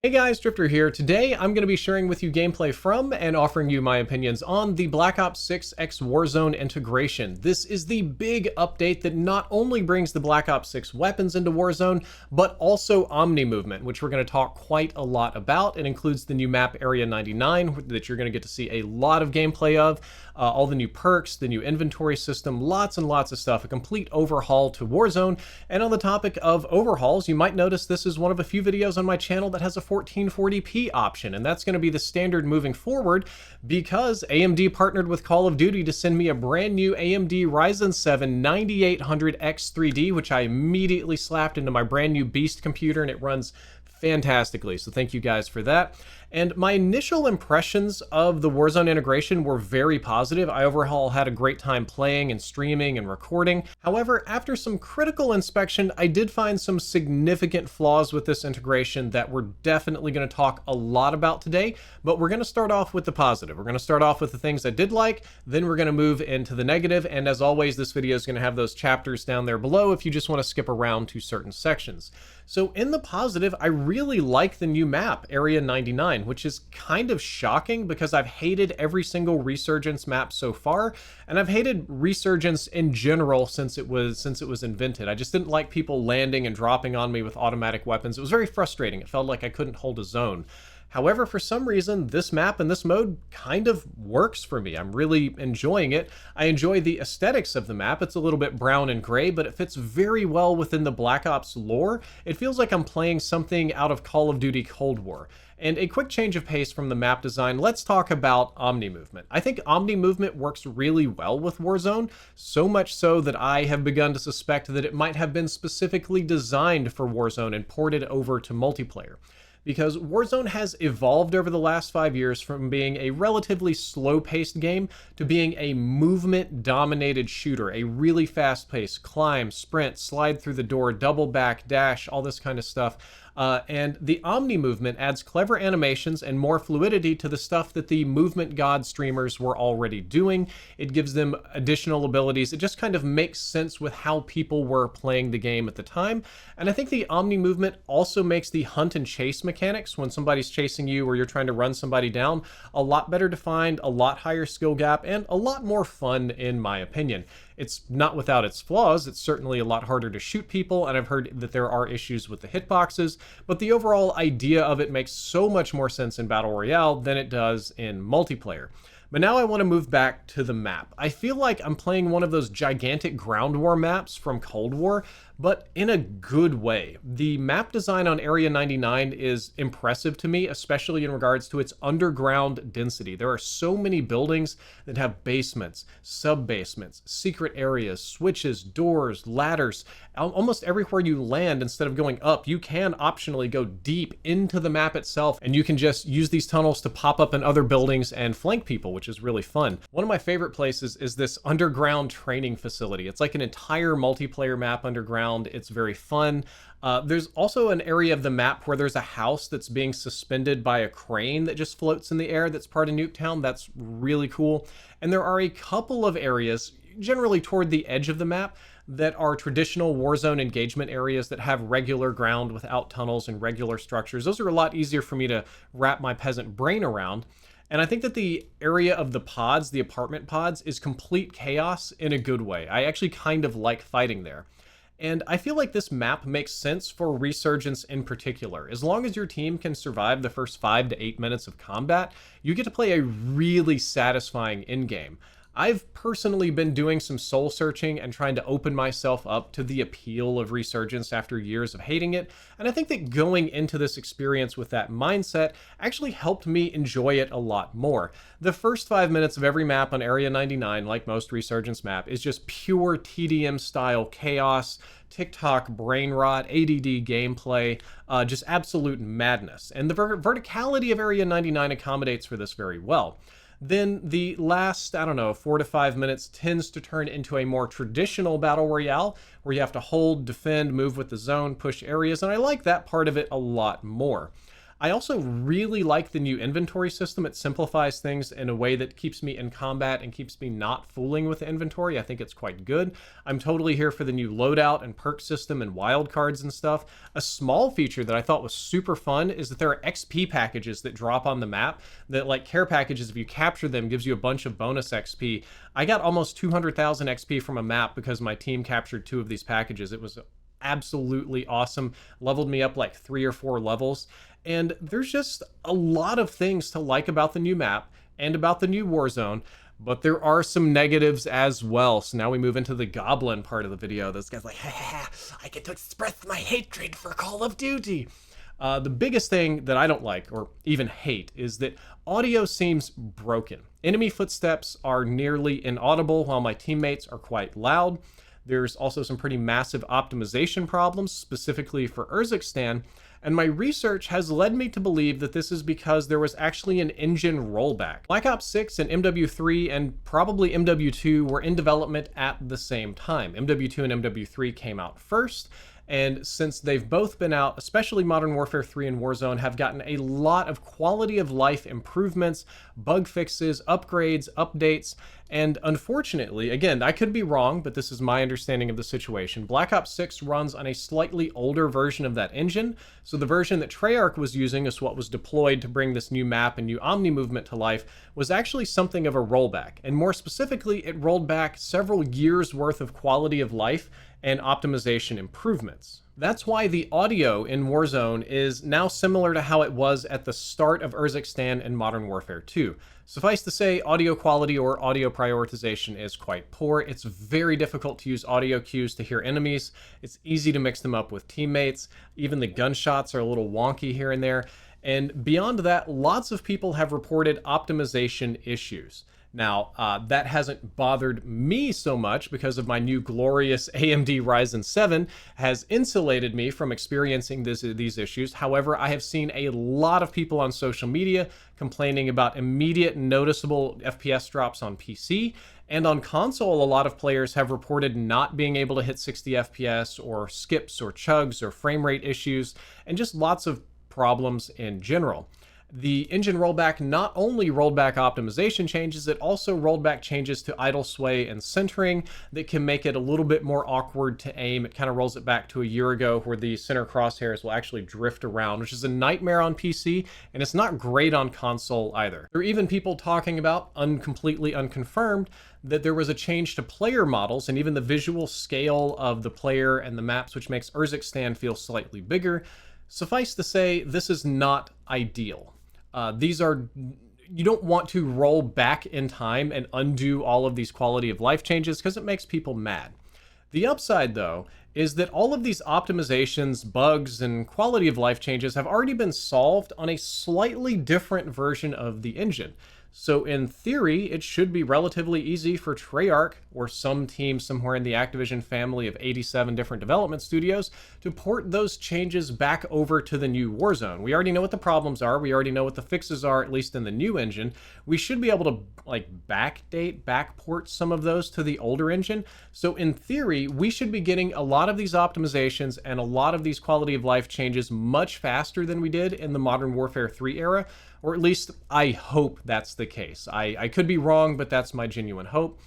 Hey guys, Drifter here. Today I'm going to be sharing with you gameplay from and offering you my opinions on the Black Ops 6 X Warzone integration. This is the big update that not only brings the Black Ops 6 weapons into Warzone, but also Omni Movement, which we're going to talk quite a lot about. It includes the new map Area 99 that you're going to get to see a lot of gameplay of, all the new perks, the new inventory system, lots and lots of stuff, a complete overhaul to Warzone. And on the topic of overhauls, you might notice this is one of a few videos on my channel that has a 1440p option, and that's going to be the standard moving forward because AMD partnered with Call of Duty to send me a brand new AMD Ryzen 7 9800X3D, which I immediately slapped into my brand new Beast computer, and it runs fantastically. So thank you guys for that. And my initial impressions of the Warzone integration were very positive. I overall had a great time playing and streaming and recording. However, after some critical inspection, I did find some significant flaws with this integration that we're definitely going to talk a lot about today. But we're going to start off with the positive. We're going to start off with the things I did like, then we're going to move into the negative. And as always, this video is going to have those chapters down there below if you just want to skip around to certain sections. So in the positive, I really like the new map, Area 99, which is kind of shocking because I've hated every single Resurgence map so far, and I've hated Resurgence in general since it was invented. I just didn't like people landing and dropping on me with automatic weapons. It was very frustrating. It felt like I couldn't hold a zone. However, for some reason, this map and this mode kind of works for me. I'm really enjoying it. I enjoy the aesthetics of the map. It's a little bit brown and gray, but it fits very well within the Black Ops lore. It feels like I'm playing something out of Call of Duty Cold War. And a quick change of pace from the map design, let's talk about Omni Movement. I think Omni Movement works really well with Warzone, so much so that I have begun to suspect that it might have been specifically designed for Warzone and ported over to multiplayer. Because Warzone has evolved over the last 5 years from being a relatively slow-paced game to being a movement-dominated shooter, a really fast-paced climb, sprint, slide through the door, double back, dash, all this kind of stuff. And the Omni Movement adds clever animations and more fluidity to the stuff that the Movement God streamers were already doing. It gives them additional abilities. It just kind of makes sense with how people were playing the game at the time. And I think the Omni Movement also makes the hunt and chase mechanics when somebody's chasing you or you're trying to run somebody down a lot better defined, a lot higher skill gap, and a lot more fun in my opinion. It's not without its flaws. It's certainly a lot harder to shoot people, and I've heard that there are issues with the hitboxes, but the overall idea of it makes so much more sense in Battle Royale than it does in multiplayer. But now I want to move back to the map. I feel like I'm playing one of those gigantic ground war maps from Cold War, but in a good way. The map design on Area 99 is impressive to me, especially in regards to its underground density. There are so many buildings that have basements, sub-basements, secret areas, switches, doors, ladders. Almost everywhere you land, instead of going up, you can optionally go deep into the map itself, and you can just use these tunnels to pop up in other buildings and flank people, which is really fun. One of my favorite places is this underground training facility. It's like an entire multiplayer map underground. It's very fun. There's also an area of the map where there's a house that's being suspended by a crane that just floats in the air that's part of Nuketown. That's really cool. And there are a couple of areas, generally toward the edge of the map, that are traditional Warzone engagement areas that have regular ground without tunnels and regular structures. Those are a lot easier for me to wrap my peasant brain around. And I think that the area of the pods, the apartment pods, is complete chaos in a good way. I actually kind of like fighting there. And I feel like this map makes sense for Resurgence in particular. As long as your team can survive the first 5 to 8 minutes of combat, you get to play a really satisfying endgame. I've personally been doing some soul searching and trying to open myself up to the appeal of Resurgence after years of hating it, and I think that going into this experience with that mindset actually helped me enjoy it a lot more. The first 5 minutes of every map on Area 99, like most Resurgence map, is just pure TDM style chaos, TikTok brain rot, ADD gameplay, just absolute madness. And the verticality of Area 99 accommodates for this very well. Then the last, 4 to 5 minutes tends to turn into a more traditional Battle Royale, where you have to hold, defend, move with the zone, push areas, and I like that part of it a lot more. I also really like the new inventory system. It simplifies things in a way that keeps me in combat and keeps me not fooling with the inventory. I think it's quite good. I'm totally here for the new loadout and perk system and wildcards and stuff. A small feature that I thought was super fun is that there are XP packages that drop on the map that, like care packages, if you capture them, gives you a bunch of bonus XP. I got almost 200,000 XP from a map because my team captured 2 of these packages. It was absolutely awesome. Leveled me up like 3 or 4 levels. And there's just a lot of things to like about the new map and about the new Warzone, but there are some negatives as well. So now we move into the goblin part of the video. This guy's like, ha, I get to express my hatred for Call of Duty. The biggest thing that I don't like, or even hate, is that audio seems broken. Enemy footsteps are nearly inaudible while my teammates are quite loud. There's also some pretty massive optimization problems, specifically for Urzikstan, and my research has led me to believe that this is because there was actually an engine rollback. Black Ops 6 and MW3 and probably MW2 were in development at the same time. MW2 and MW3 came out first, and since they've both been out, especially Modern Warfare 3 and Warzone have gotten a lot of quality of life improvements, bug fixes, upgrades, updates, and unfortunately, again, I could be wrong, but this is my understanding of the situation, Black Ops 6 runs on a slightly older version of that engine, so the version that Treyarch was using is what was deployed to bring this new map and new Omni Movement to life was actually something of a rollback, and more specifically, it rolled back several years worth of quality of life and optimization improvements. That's why the audio in Warzone is now similar to how it was at the start of Urzikstan and Modern Warfare 2. Suffice to say, audio quality or audio prioritization is quite poor. It's very difficult to use audio cues to hear enemies. It's easy to mix them up with teammates. Even the gunshots are a little wonky here and there. And beyond that, lots of people have reported optimization issues. Now, that hasn't bothered me so much because of my new glorious AMD Ryzen 7 has insulated me from experiencing these issues. However, I have seen a lot of people on social media complaining about immediate noticeable FPS drops on PC, and on console, a lot of players have reported not being able to hit 60 FPS or skips or chugs or frame rate issues, and just lots of problems in general. The engine rollback not only rolled back optimization changes, it also rolled back changes to idle sway and centering that can make it a little bit more awkward to aim. It kind of rolls it back to a year ago where the center crosshairs will actually drift around, which is a nightmare on PC, and it's not great on console either. There are even people talking about, completely unconfirmed, that there was a change to player models and even the visual scale of the player and the maps, which makes Urzikstan feel slightly bigger. Suffice to say, this is not ideal. You don't want to roll back in time and undo all of these quality of life changes because it makes people mad. The upside, though, is that all of these optimizations, bugs, and quality of life changes have already been solved on a slightly different version of the engine. So in theory, it should be relatively easy for Treyarch or some team somewhere in the Activision family of 87 different development studios to port those changes back over to the new Warzone. We already know what the problems are. We already know what the fixes are, at least in the new engine. We should be able to backport some of those to the older engine. So in theory, we should be getting a lot of these optimizations and a lot of these quality of life changes much faster than we did in the Modern Warfare 3 era, or at least I hope that's the case. I could be wrong, but that's my genuine hope.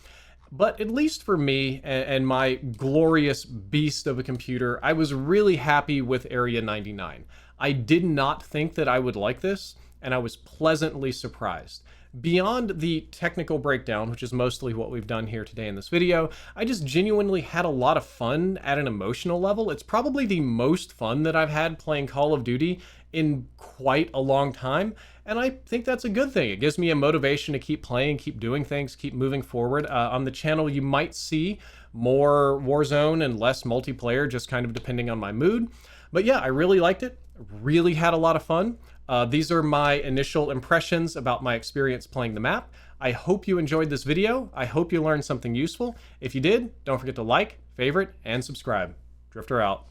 But at least for me and my glorious beast of a computer, I was really happy with Area 99. I did not think that I would like this, and I was pleasantly surprised. Beyond the technical breakdown, which is mostly what we've done here today in this video, I just genuinely had a lot of fun at an emotional level. It's probably the most fun that I've had playing Call of Duty in quite a long time, and I think that's a good thing. It gives me a motivation to keep playing, keep doing things, keep moving forward. On the channel, you might see more Warzone and less multiplayer, just kind of depending on my mood. But yeah, I really liked it, really had a lot of fun. These are my initial impressions about my experience playing the map. I hope you enjoyed this video. I hope you learned something useful. If you did, don't forget to like, favorite, and subscribe. Drifter out.